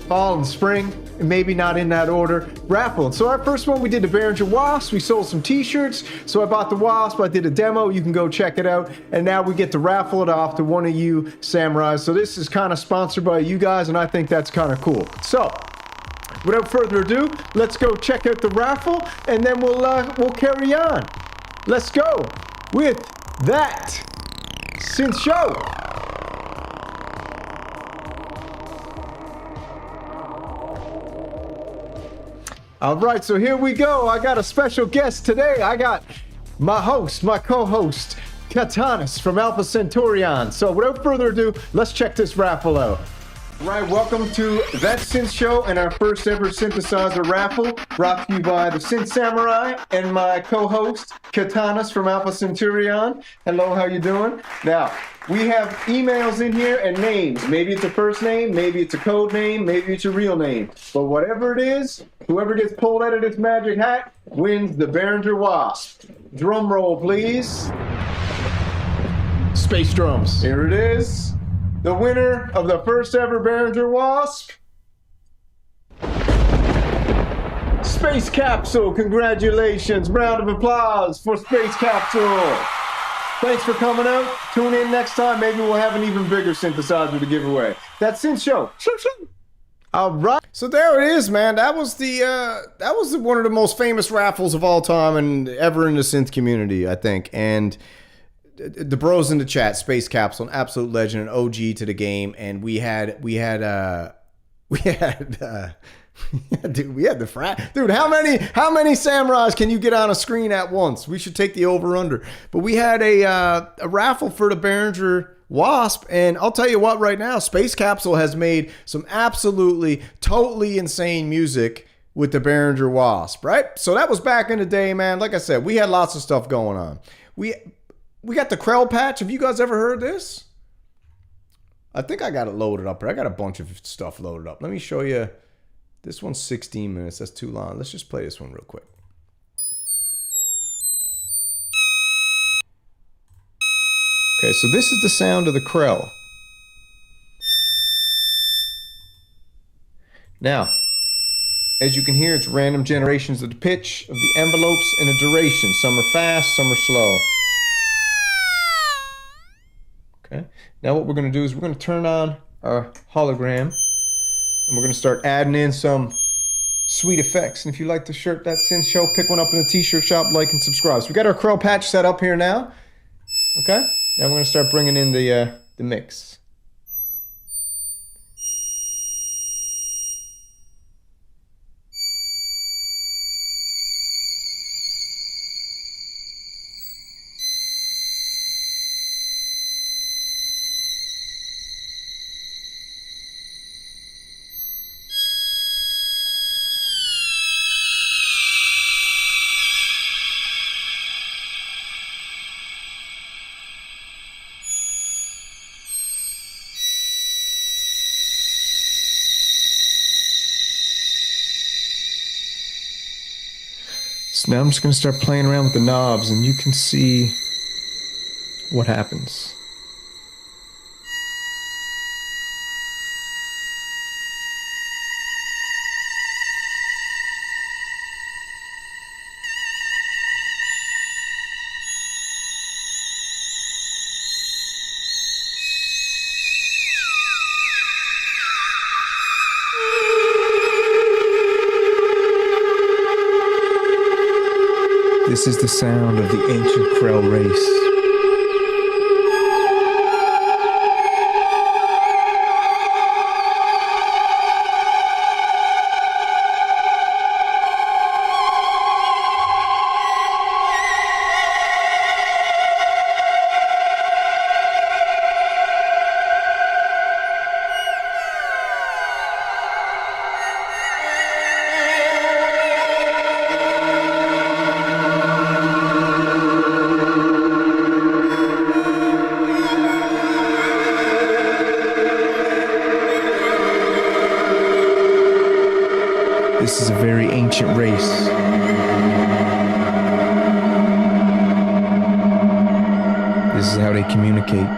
fall, and spring, and maybe not in that order, raffle. And so our first one, we did the Behringer Wasp. We sold some t-shirts. So I bought the Wasp. I did a demo. You can go check it out. And now we get to raffle it off to one of you samurais. So this is kind of sponsored by you guys, and I think that's kind of cool. So without further ado, let's go check out the raffle, and then we'll carry on. Let's go with that Synth Show. All right, so here we go. I got a special guest today. I got my host, my co-host, Katanis from Alpha Centaurion. So without further ado, let's check this raffle out. All right, welcome to That Synth Show and our first ever synthesizer raffle, brought to you by the Synth Samurai and my co-host, Katanis from Alpha Centaurion. Hello, how you doing? Now, we have emails in here and names. Maybe it's a first name, maybe it's a code name, maybe it's a real name. But whatever it is, whoever gets pulled out of this magic hat wins the Behringer Wasp. Drum roll, please. Space drums. Here it is. The winner of the first ever Behringer Wasp, Space Capsule. Congratulations. Round of applause for Space Capsule. Thanks for coming out. Tune in next time. Maybe we'll have an even bigger synthesizer to give away. That's Synth Show. All right. So there it is, man. That was one of the most famous raffles of all time and ever in the synth community, I think. And the bros in the chat, Space Capsule, an absolute legend, an OG to the game, and we had the frat. Dude, how many samurais can you get on a screen at once? We should take the over under. But we had a raffle for the Behringer Wasp, and I'll tell you what, right now, Space Capsule has made some absolutely, totally insane music with the Behringer Wasp, right? So that was back in the day, man. Like I said, we had lots of stuff going on. We got the Krell patch. Have you guys ever heard this? I think I got it loaded up here. I got a bunch of stuff loaded up. Let me show you. This one's 16 minutes. That's too long. Let's just play this one real quick. Okay, so this is the sound of the Krell. Now, as you can hear, it's random generations of the pitch, of the envelopes, and the duration. Some are fast, some are slow. Okay, now what we're going to do is we're going to turn on our hologram, and we're going to start adding in some sweet effects. And if you like the shirt, that Synth Show, pick one up in the t-shirt shop, like and subscribe. So we got our Krell patch set up here now. Okay, now we're going to start bringing in the mix. So now I'm just going to start playing around with the knobs, and you can see what happens. This is the sound of the ancient Krell race. This is a very ancient race. This is how they communicate.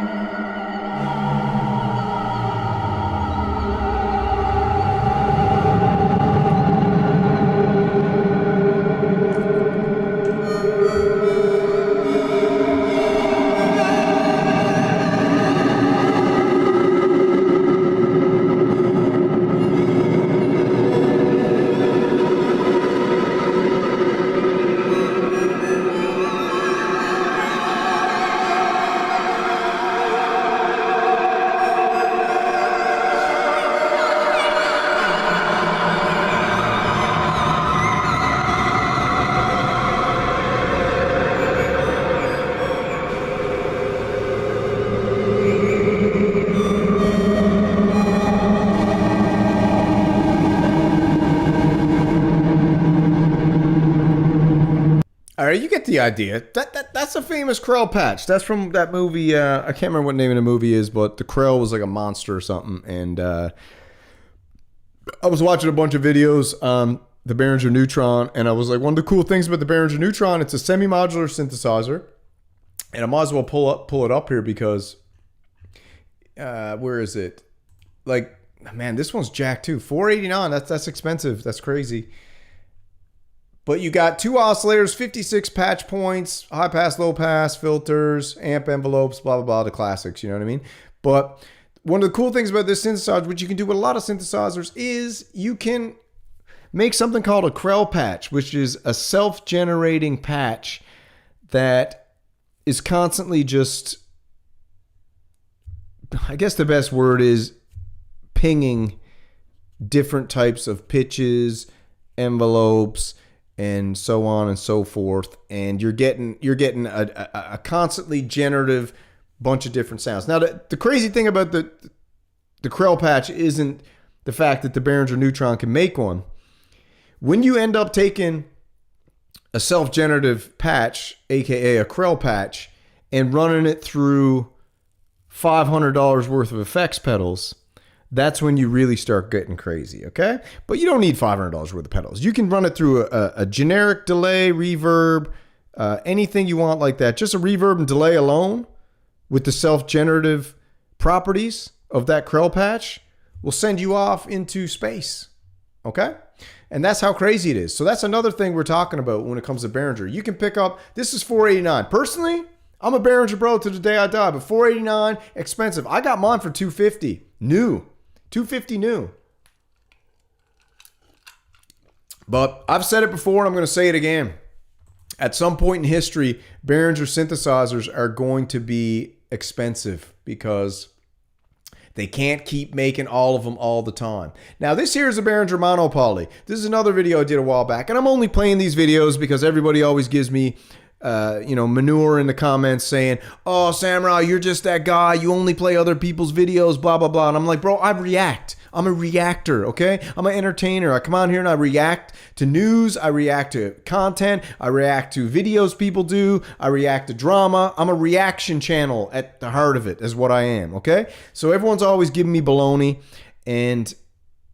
All right, you get the idea. That's a famous Krell patch. That's from that movie. I can't remember what name of the movie is, but the Krell was like a monster or something. And I was watching a bunch of videos on the Behringer Neutron, and I was like, one of the cool things about the Behringer Neutron, it's a semi-modular synthesizer, and I might as well pull it up here because where is it? Like, man, this one's jacked too. $489. That's expensive. That's crazy. But you got 2 oscillators, 56 patch points, high pass, low pass, filters, amp envelopes, blah, blah, blah, the classics, you know what I mean? But one of the cool things about this synthesizer, which you can do with a lot of synthesizers, is you can make something called a Krell patch, which is a self-generating patch that is constantly just, I guess the best word is pinging different types of pitches, envelopes, and so on and so forth. And you're getting a constantly generative bunch of different sounds. Now, the crazy thing about the Krell patch isn't the fact that the Behringer Neutron can make one. When you end up taking a self-generative patch, aka a Krell patch, and running it through $500 worth of effects pedals, that's when you really start getting crazy, okay? But you don't need $500 worth of pedals. You can run it through a generic delay, reverb, anything you want like that. Just a reverb and delay alone with the self-generative properties of that Krell patch will send you off into space, okay? And that's how crazy it is. So that's another thing we're talking about when it comes to Behringer. You can pick up, this is $489. Personally, I'm a Behringer bro to the day I die, but $489, expensive. I got mine for $250, new. $250 new. But I've said it before and I'm going to say it again. At some point in history, Behringer synthesizers are going to be expensive because they can't keep making all of them all the time. Now, this here is a Behringer Monopoly. This is another video I did a while back, and I'm only playing these videos because everybody always gives me manure in the comments saying, oh, Samurai, you're just that guy. You only play other people's videos, blah, blah, blah. And I'm like, bro, I react. I'm a reactor, okay? I'm an entertainer. I come on here and I react to news. I react to content. I react to videos people do. I react to drama. I'm a reaction channel at the heart of it is what I am, okay? So everyone's always giving me baloney. And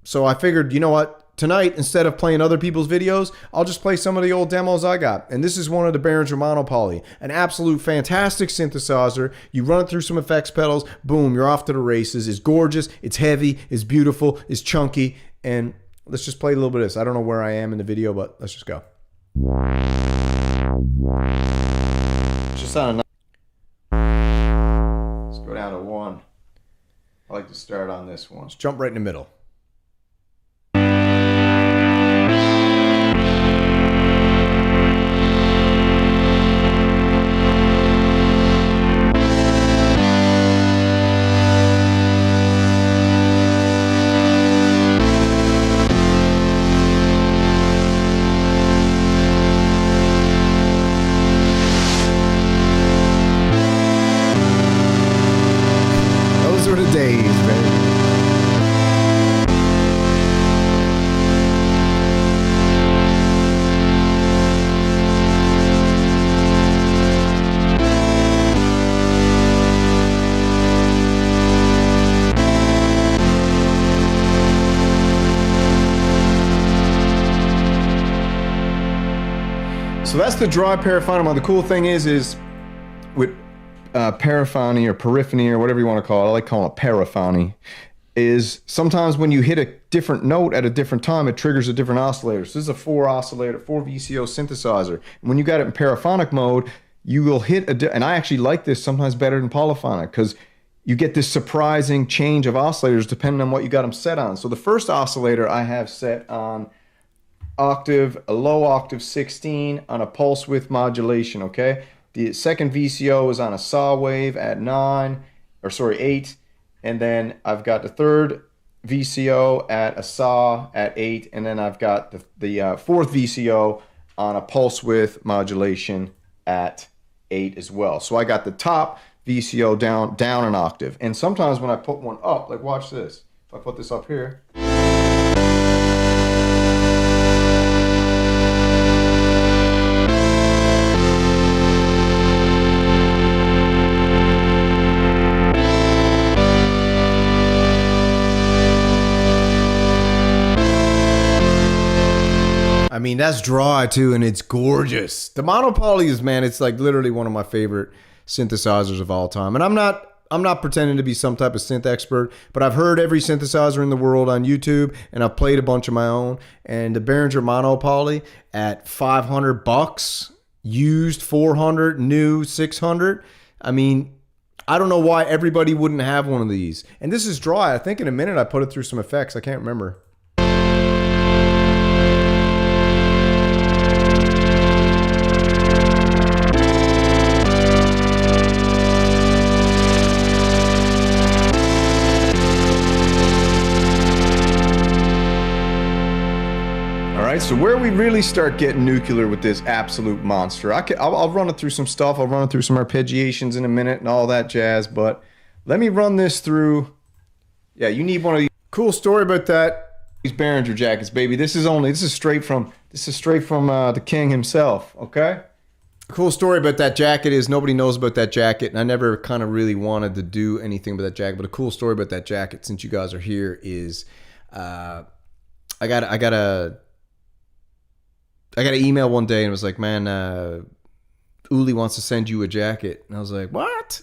so I figured, you know what? Tonight, instead of playing other people's videos, I'll just play some of the old demos I got. And this is one of the Behringer Monopoly. An absolute fantastic synthesizer. You run it through some effects pedals, boom, you're off to the races. It's gorgeous, it's heavy, it's beautiful, it's chunky. And let's just play a little bit of this. I don't know where I am in the video, but let's just go. Just on a... Let's go down to 1. I like to start on this one. Let's jump right in the middle. So that's the dry paraphony. The cool thing is with paraphony or paraphony or whatever you want to call it, I like calling it paraphony, is sometimes when you hit a different note at a different time, it triggers a different oscillator. So this is a 4 VCO synthesizer. And when you got it in paraphonic mode, you will hit and I actually like this sometimes better than polyphonic because you get this surprising change of oscillators depending on what you got them set on. So the first oscillator I have set on octave, a low octave 16 on a pulse width modulation, okay? The second VCO is on a saw wave at 8, and then I've got the third VCO at a saw at 8, and then I've got the fourth VCO on a pulse width modulation at 8 as well. So I got the top VCO down an octave, and sometimes when I put one up, like watch this, if I put this up here, I mean, that's dry too, and it's gorgeous. The Monopoly is, man, it's like literally one of my favorite synthesizers of all time. And I'm not I'm not pretending to be some type of synth expert, but I've heard every synthesizer in the world on YouTube, and I've played a bunch of my own. And the Behringer Monopoly at $500, used 400, new 600. I mean, I don't know why everybody wouldn't have one of these. And this is dry. I think in a minute I put it through some effects. I can't remember. So where we really start getting nuclear with this absolute monster, I'll run it through some stuff. I'll run it through some arpeggiations in a minute and all that jazz. But let me run this through. Yeah, you need one of these. Cool story about that. These Behringer jackets, baby. This is straight from the king himself. Okay. Cool story about that jacket is nobody knows about that jacket, and I never kind of really wanted to do anything about that jacket. But a cool story about that jacket, since you guys are here, is I got an email one day and it was like, man, Uli wants to send you a jacket. And I was like, what?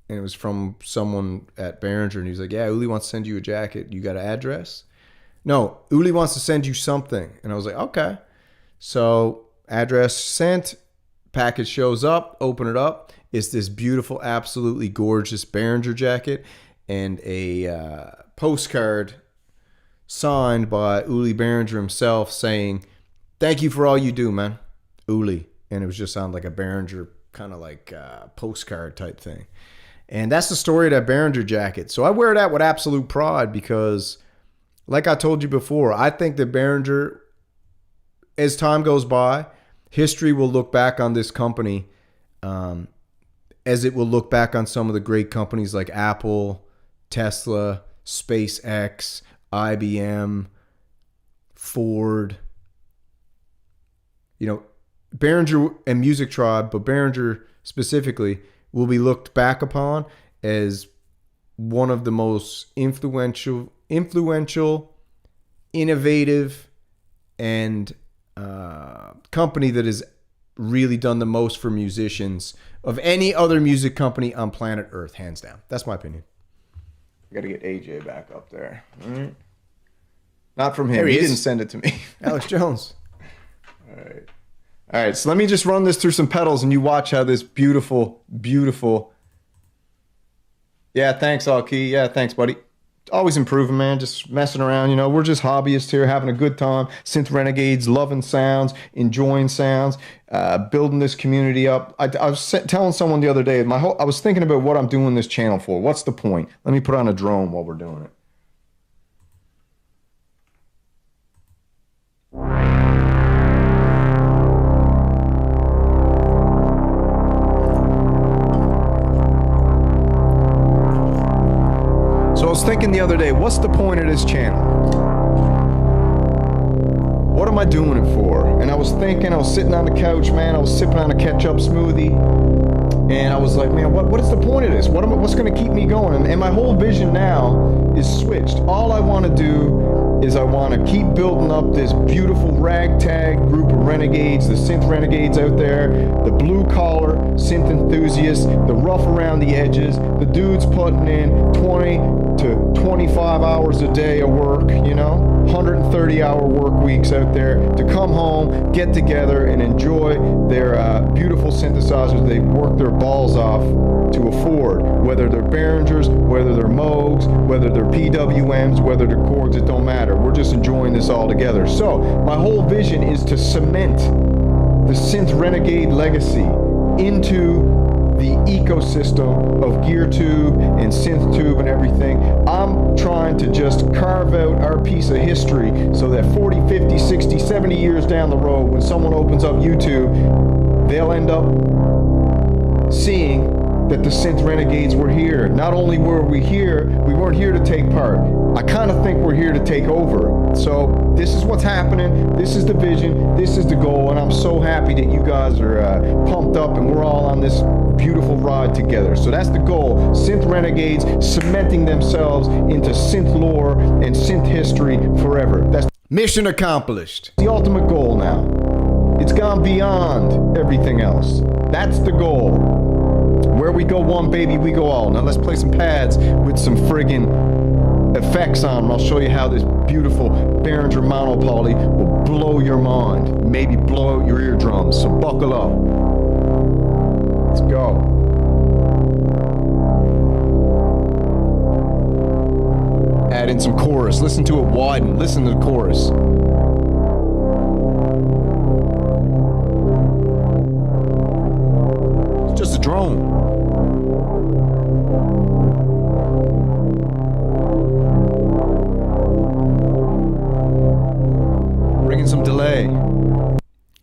And it was from someone at Behringer. And he was like, yeah, Uli wants to send you a jacket. You got an address? No, Uli wants to send you something. And I was like, okay. So address sent, package shows up, open it up. It's this beautiful, absolutely gorgeous Behringer jacket and a postcard signed by Uli Behringer himself saying, thank you for all you do, man. Uli. And it was just on like a Behringer kind of like postcard type thing. And that's the story of that Behringer jacket. So I wear that with absolute pride because, like I told you before, I think that Behringer, as time goes by, history will look back on this company as it will look back on some of the great companies like Apple, Tesla, SpaceX, IBM, Ford. You know, Behringer and Music Tribe, but Behringer specifically, will be looked back upon as one of the most influential, innovative, and company that has really done the most for musicians of any other music company on planet Earth, hands down. That's my opinion. I got to get AJ back up there. All right. Not from him. He didn't send it to me. Alex Jones. All right, so let me just run this through some pedals and you watch how this beautiful. Yeah, thanks, Alki. Yeah, thanks, buddy. Always improving, man. Just messing around. You know, we're just hobbyists here having a good time. Synth Renegades, loving sounds, enjoying sounds, building this community up. I was telling someone the other day, I was thinking about what I'm doing this channel for. What's the point? Let me put on a drone while we're doing it. So I was thinking the other day, what's the point of this channel? What am I doing it for? And I was thinking, I was sitting on the couch, man, I was sipping on a ketchup smoothie, and I was like, man, what is the point of this? What's going to keep me going? And my whole vision now is switched. All I want to do is I want to keep building up this beautiful ragtag group of renegades, the synth renegades out there, the blue collar synth enthusiasts, the rough around the edges, the dudes putting in 20 to 25 hours a day of work, you know, 130-hour work weeks out there, to come home, get together, and enjoy their beautiful synthesizers they've worked their balls off to afford, whether they're Behringers, whether they're Moogs, whether they're PWMs, whether they're Korgs, it don't matter. We're just enjoying this all together. So my whole vision is to cement the Synth Renegade legacy into the ecosystem of GearTube and SynthTube and everything. I'm trying to just carve out our piece of history so that 40, 50, 60, 70 years down the road, when someone opens up YouTube, they'll end up seeing that the Synth Renegades were here. Not only were we here, we weren't here to take part. I kind of think we're here to take over. So this is what's happening. This is the vision. This is the goal. And I'm so happy that you guys are pumped up and we're all on this beautiful ride together. So that's the goal. Synth Renegades cementing themselves into synth lore and synth history forever. That's mission accomplished. The ultimate goal now. It's gone beyond everything else. That's the goal. Where we go one, baby, we go all. Now let's play some pads with some friggin' effects on them. I'll show you how this beautiful Behringer Monopoly will blow your mind. Maybe blow out your eardrums. So buckle up. Let's go. Add in some chorus. Listen to it widen. Listen to the chorus. It's just a drone. Bringing some delay.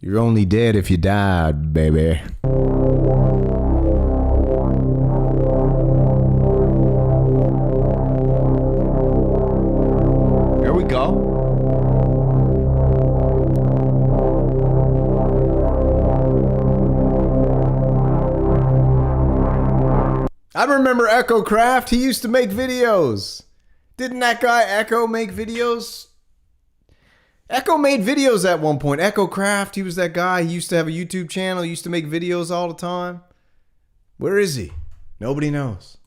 You're only dead if you died, baby. There we go. I remember Echo Craft. He used to make videos. Didn't that guy Echo make videos? Echo made videos at one point. Echo Craft, he was that guy. He used to have a YouTube channel. He used to make videos all the time. Where is he? Nobody knows.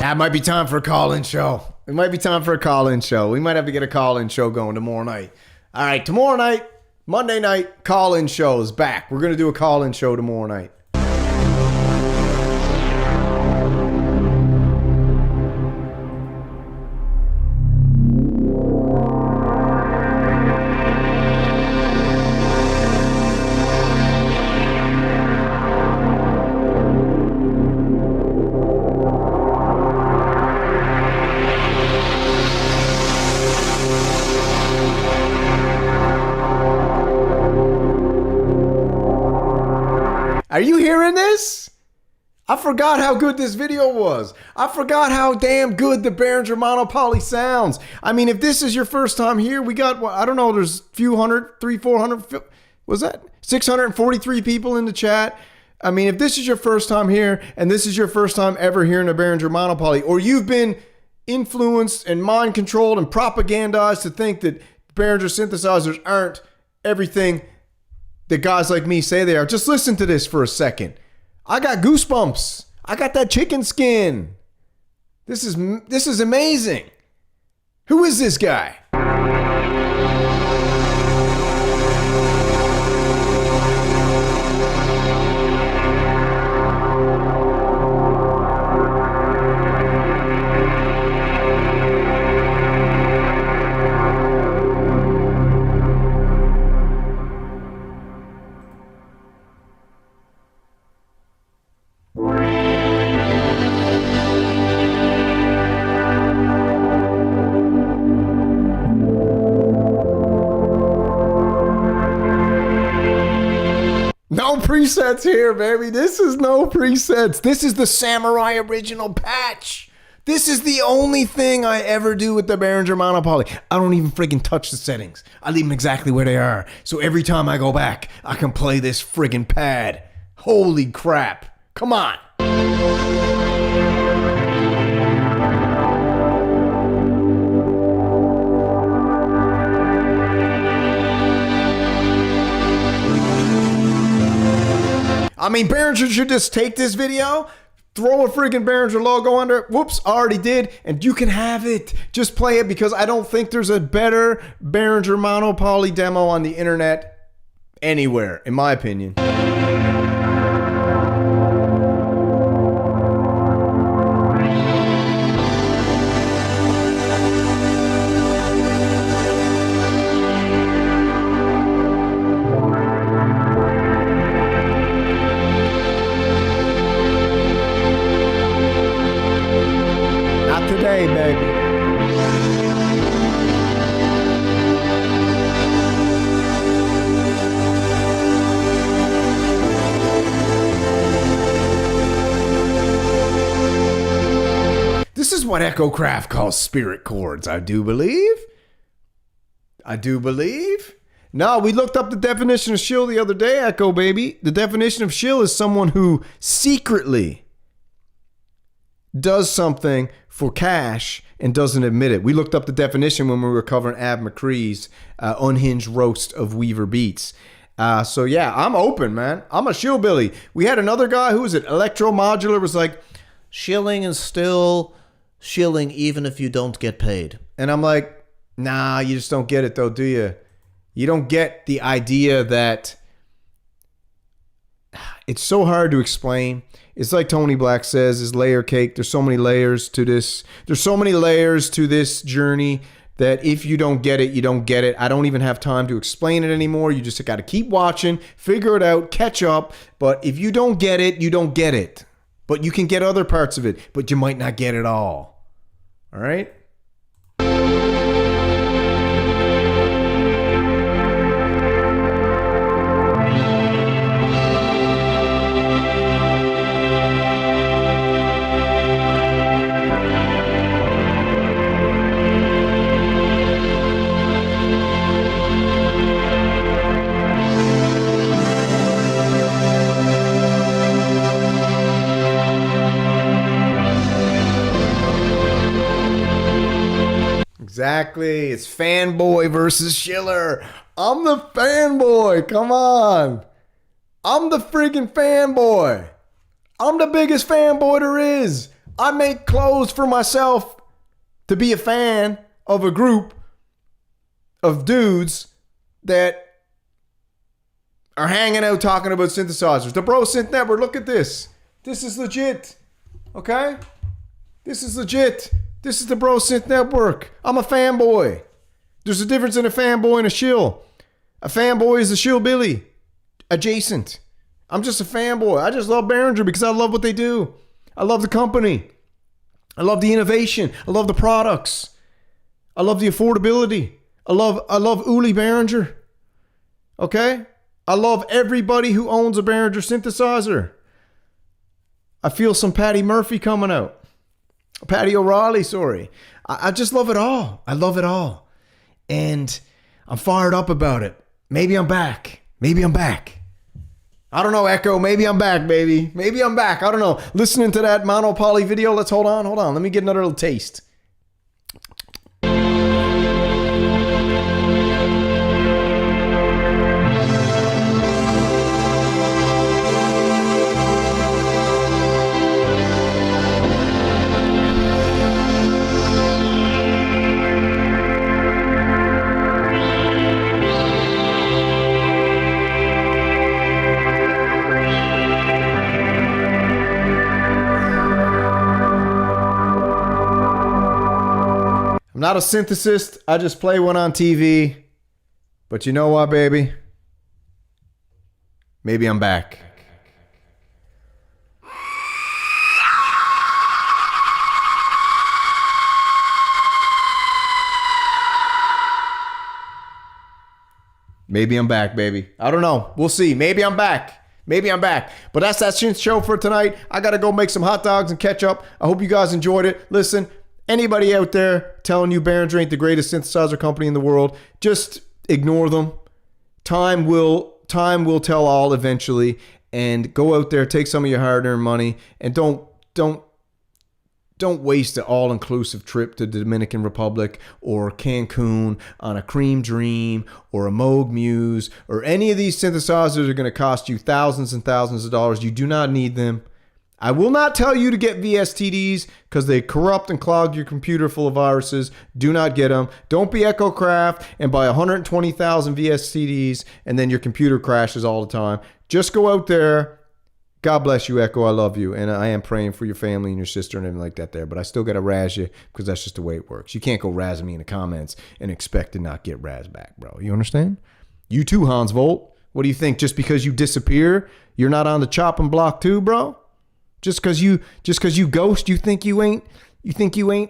It might be time for a call-in show. It might be time for a call-in show. We might have to get a call-in show going tomorrow night. All right, tomorrow night, Monday night, call-in show is back. We're going to do a call-in show tomorrow night. Are you hearing this? I forgot how good this video was. I forgot how damn good the Behringer Monopoly sounds. I mean, if this is your first time here, we got, I don't know, there's a few hundred, 400, was that 643 people in the chat? I mean, if this is your first time here, and this is your first time ever hearing a Behringer Monopoly, or you've been influenced and mind controlled and propagandized to think that Behringer synthesizers aren't everything that guys like me say they are, just listen to this for a second. I got goosebumps. I got that chicken skin. This is amazing. Who is this guy? No presets here, baby. This is no presets. This is the Samurai original patch. This is the only thing I ever do with the Behringer Monopoly. I don't even friggin' touch the settings. I leave them exactly where they are. So every time I go back, I can play this friggin' pad. Holy crap. Come on. I mean, Behringer should just take this video, throw a freaking Behringer logo under it. Whoops, already did. And you can have it. Just play it, because I don't think there's a better Behringer Monopoly demo on the internet anywhere, in my opinion. what Echo Craft calls spirit chords, I do believe. No, we looked up the definition of shill the other day, Echo baby. The definition of shill is someone who secretly does something for cash and doesn't admit it. We looked up the definition when we were covering Ab McCree's unhinged roast of Weaver Beats. So yeah, I'm open, man. I'm a shillbilly. We had another guy, who was it? Electromodular, was like, Shilling is still shilling even if you don't get paid. and I'm like, nah, you just don't get it though, do you? You don't get the idea that it's so hard to explain. It's like Tony Black says, is layer cake. There's so many layers to this. There's so many layers to this journey that if you don't get it, you don't get it. I don't even have time to explain it anymore. You just got to keep watching, figure it out, catch up. But if you don't get it, you don't get it. But you can get other parts of it, but you might not get it all. All right? Exactly. It's fanboy versus Schiller. I'm the fanboy. Come on. I'm the friggin' fanboy. I'm the biggest fanboy there is. I make clothes for myself to be a fan of a group of dudes that are hanging out talking about synthesizers. The Bro Synth Network, look at this. This is legit. Okay? This is legit. This is the Bro Synth Network. I'm a fanboy. There's a difference in a fanboy and a shill. A fanboy is a shillbilly. Adjacent. I'm just a fanboy. I just love Behringer because I love what they do. I love the company. I love the innovation. I love the products. I love the affordability. I love Uli Behringer. Okay? I love everybody who owns a Behringer synthesizer. I feel some Patty Murphy coming out. Patty O'Reilly, sorry. I just love it all. I love it all. And I'm fired up about it. Maybe I'm back. Maybe I'm back. I don't know, Echo. Maybe I'm back, baby. Maybe I'm back. I don't know. Listening to that Monopoly video. Let's hold on. Let me get another little taste. I'm not a synthesist. I just play one on TV. But you know what, baby? Maybe I'm back. Maybe I'm back, baby. I don't know. We'll see. Maybe I'm back. But that's that synth show for tonight. I got to go make some hot dogs and ketchup. I hope you guys enjoyed it. Listen, anybody out there telling you Behringer ain't the greatest synthesizer company in the world, just ignore them. Time will tell all eventually. And go out there, take some of your hard-earned money, and don't waste an all-inclusive trip to the Dominican Republic or Cancun on a Cream Dream or a Moog Muse, or any of these synthesizers are going to cost you thousands and thousands of dollars. You do not need them. I will not tell you to get VSTDs because they corrupt and clog your computer full of viruses. Do not get them. Don't be Echo Craft and buy 120,000 VSTDs and then your computer crashes all the time. Just go out there. God bless you, Echo. I love you. And I am praying for your family and your sister and everything like that there. But I still got to razz you because that's just the way it works. You can't go razzing me in the comments and expect to not get razzed back, bro. You understand? You too, Hans Volt. What do you think? Just because you disappear, you're not on the chopping block too, bro? Just cause you ghost, you think you ain't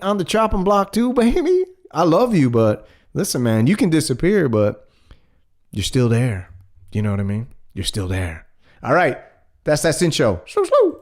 on the chopping block too, baby? I love you, but listen, man, you can disappear, but you're still there. You know what I mean? You're still there. All right, that's that Synth Show. Sloo, sloo.